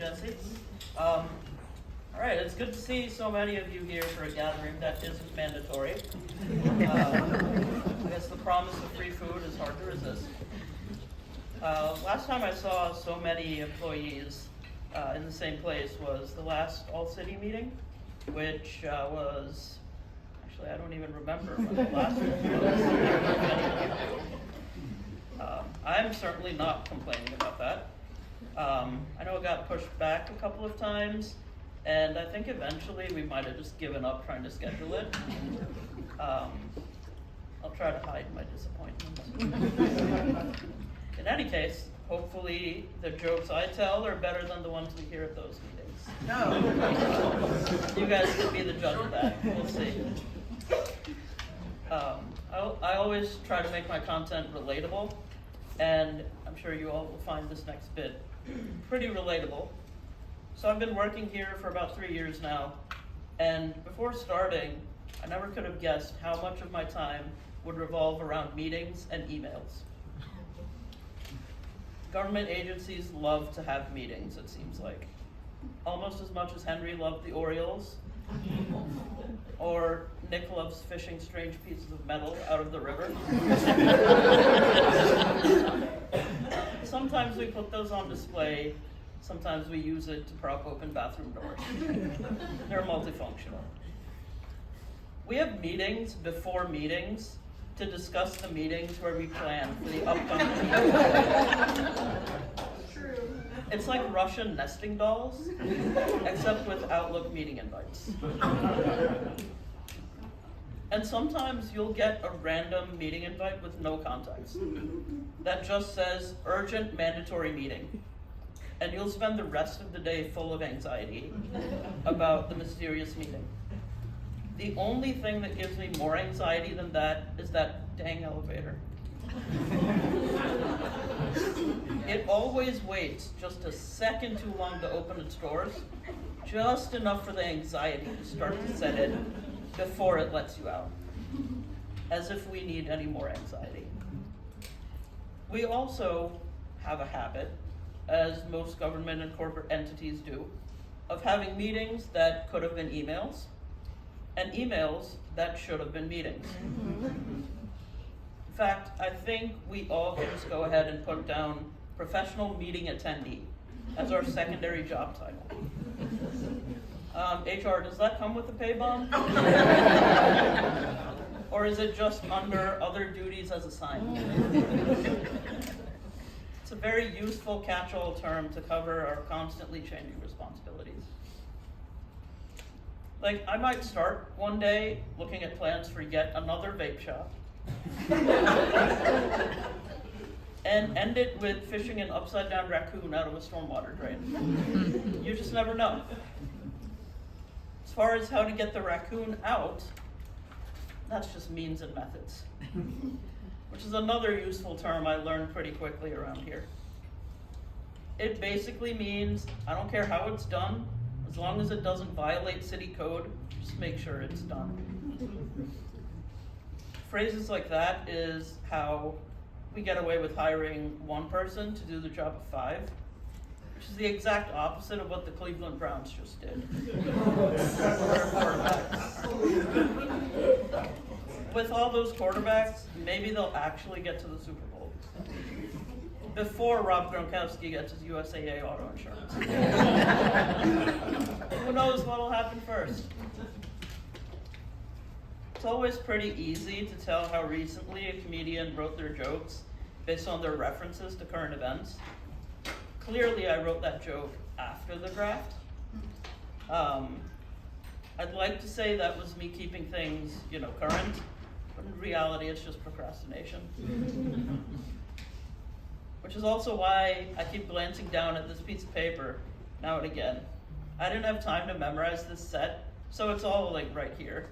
Jesse. All right, it's good to see so many of you here for a gathering that isn't mandatory. I guess the promise of free food is hard to resist. Last time I saw so many employees in the same place was the last all-city meeting, which was, actually I don't even remember when the last one was. I'm certainly not complaining about that. I know it got pushed back a couple of times, and I think eventually we might have just given up trying to schedule it. I'll try to hide my disappointment. In any case, hopefully the jokes I tell are better than the ones we hear at those meetings. No. You guys can be the judge of that. We'll see. I always try to make my content relatable, and I'm sure you all will find this next bit pretty relatable. So I've been working here for about 3 years now, and before starting, I never could have guessed how much of my time would revolve around meetings and emails. Government agencies love to have meetings, it seems like. Almost as much as Henry loved the Orioles, or Nick loves fishing strange pieces of metal out of the river. Sometimes we put those on display, sometimes we use it to prop open bathroom doors. They're multifunctional. We have meetings before meetings to discuss the meetings where we plan for the upcoming meeting. True. It's like Russian nesting dolls, except with Outlook meeting invites. And sometimes you'll get a random meeting invite with no context that just says urgent mandatory meeting. And you'll spend the rest of the day full of anxiety about the mysterious meeting. The only thing that gives me more anxiety than that is that dang elevator. It always waits just a second too long to open its doors, just enough for the anxiety to start to set in before it lets you out. As if we need any more anxiety. We also have a habit, as most government and corporate entities do, of having meetings that could have been emails, and emails that should have been meetings. In fact, I think we all can just go ahead and put down professional meeting attendee as our secondary job title. HR, does that come with a pay bond? Or is it just under other duties as assigned? It's a very useful catch-all term to cover our constantly changing responsibilities. Like, I might start one day looking at plans for yet another vape shop and end it with fishing an upside-down raccoon out of a stormwater drain. You just never know. As far as how to get the raccoon out, that's just means and methods, which is another useful term I learned pretty quickly around here. It basically means, I don't care how it's done, as long as it doesn't violate city code, just make sure it's done. Phrases like that is how we get away with hiring one person to do the job of 5, which is the exact opposite of what the Cleveland Browns just did. With all those quarterbacks, maybe they'll actually get to the Super Bowl before Rob Gronkowski gets his USAA auto insurance. Who knows what'll happen first? It's always pretty easy to tell how recently a comedian wrote their jokes based on their references to current events. Clearly, I wrote that joke after the draft. I'd like to say that was me keeping things, current, but in reality, it's just procrastination. Which is also why I keep glancing down at this piece of paper now and again. I didn't have time to memorize this set, so it's all right here.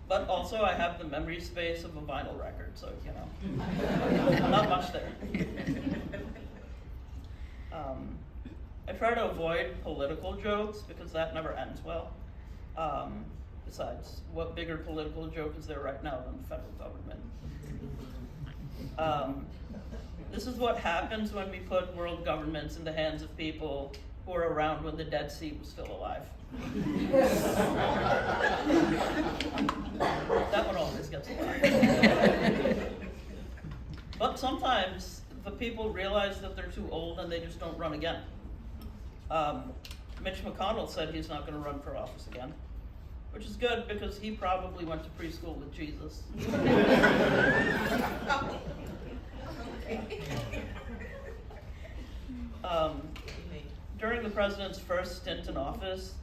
But also I have the memory space of a vinyl record, so not much there. I try to avoid political jokes because that never ends well. Besides, what bigger political joke is there right now than the federal government? This is what happens when we put world governments in the hands of people who were around when the Dead Sea was still alive. That one always gets a laugh. But sometimes the people realize that they're too old and they just don't run again. Mitch McConnell said he's not going to run for office again, which is good because he probably went to preschool with Jesus. During the president's first stint in office,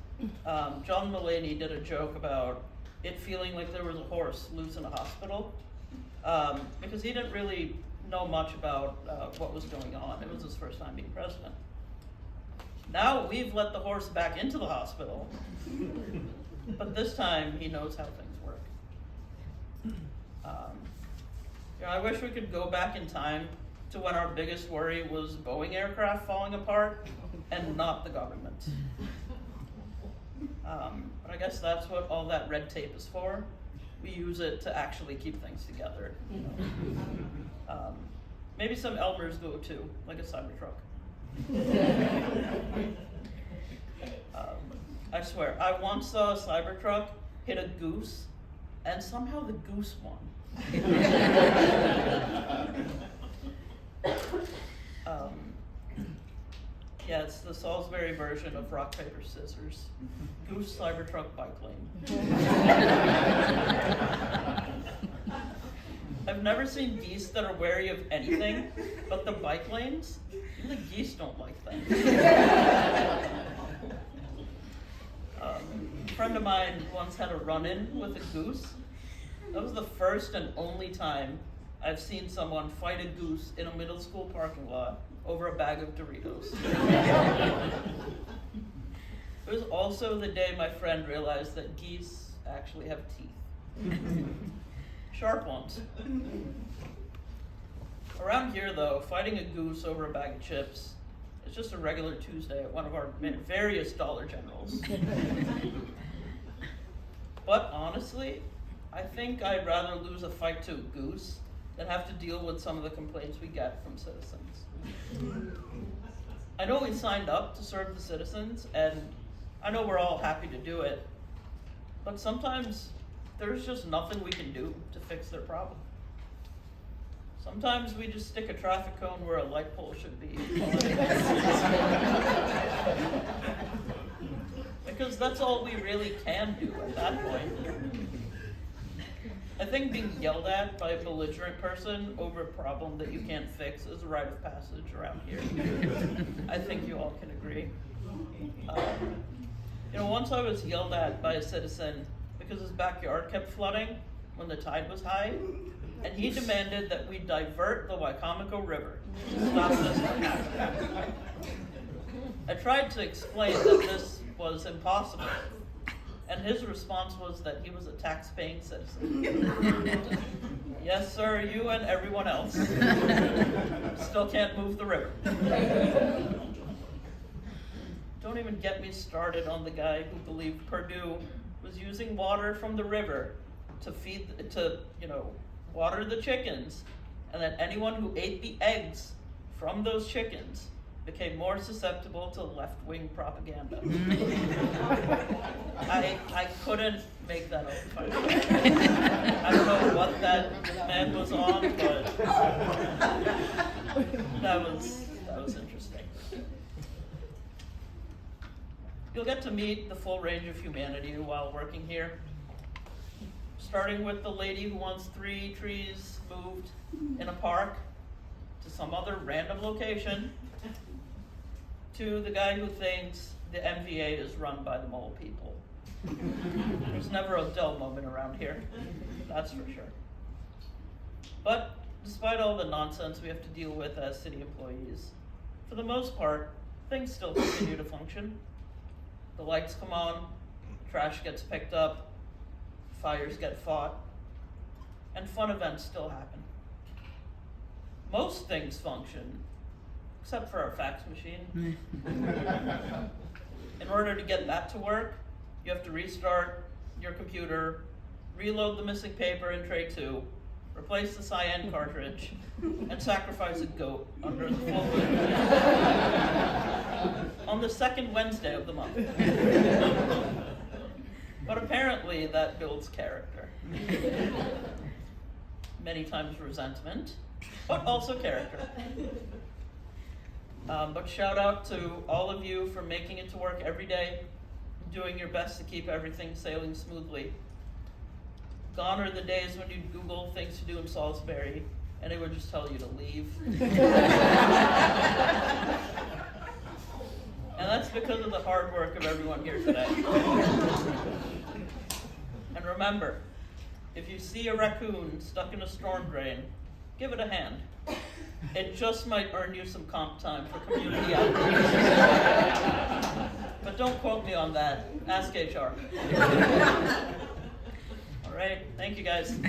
John Mulaney did a joke about it feeling like there was a horse loose in a hospital, because he didn't really know much about what was going on. It was his first time being president. Now we've let the horse back into the hospital, but this time he knows how things work. I wish we could go back in time to when our biggest worry was Boeing aircraft falling apart and not the government. But I guess that's what all that red tape is for. We use it to actually keep things together. Maybe some Elmers do it too, like a Cybertruck. I swear, I once saw a Cybertruck hit a goose, and somehow the goose won. Yeah, it's the Salisbury version of rock, paper, scissors. Goose, Cybertruck, bike lane. I've never seen geese that are wary of anything but the bike lanes. Even the geese don't like them. A friend of mine once had a run-in with a goose. That was the first and only time I've seen someone fight a goose in a middle school parking lot over a bag of Doritos. It was also the day my friend realized that geese actually have teeth. Sharp ones. Around here though, fighting a goose over a bag of chips is just a regular Tuesday at one of our various Dollar Generals. But honestly, I think I'd rather lose a fight to a goose than have to deal with some of the complaints we get from citizens. I know we signed up to serve the citizens, and I know we're all happy to do it, but sometimes there's just nothing we can do to fix their problem. Sometimes we just stick a traffic cone where a light pole should be. Because that's all we really can do at that point. I think being yelled at by a belligerent person over a problem that you can't fix is a rite of passage around here. I think you all can agree. Once I was yelled at by a citizen because his backyard kept flooding when the tide was high, and he demanded that we divert the Wicomico River to stop this from happening. I tried to explain that this was impossible, and his response was that he was a tax-paying citizen. Yes, sir, you and everyone else still can't move the river. Don't even get me started on the guy who believed Purdue was using water from the river to water the chickens, and that anyone who ate the eggs from those chickens became more susceptible to left-wing propaganda. I couldn't make that up. I don't know what that man was on, but that was interesting. You'll get to meet the full range of humanity while working here, starting with the lady who wants 3 trees moved in a park to some other random location, to the guy who thinks the MVA is run by the mole people. There's never a dull moment around here, that's for sure. But despite all the nonsense we have to deal with as city employees, for the most part, things still continue to function. The lights come on, trash gets picked up, fires get fought, and fun events still happen. Most things function, except for our fax machine. In order to get that to work, you have to restart your computer, reload the missing paper in tray 2, replace the cyan cartridge, and sacrifice a goat under the full moon on the second Wednesday of the month. But apparently that builds character. Many times resentment, but also character. But shout out to all of you for making it to work every day, doing your best to keep everything sailing smoothly. Gone are the days when you'd Google things to do in Salisbury and it would just tell you to leave. And that's because of the hard work of everyone here today. And remember, if you see a raccoon stuck in a storm drain, give it a hand. It just might earn you some comp time for community outreach. But don't quote me on that. Ask HR. All right, thank you guys.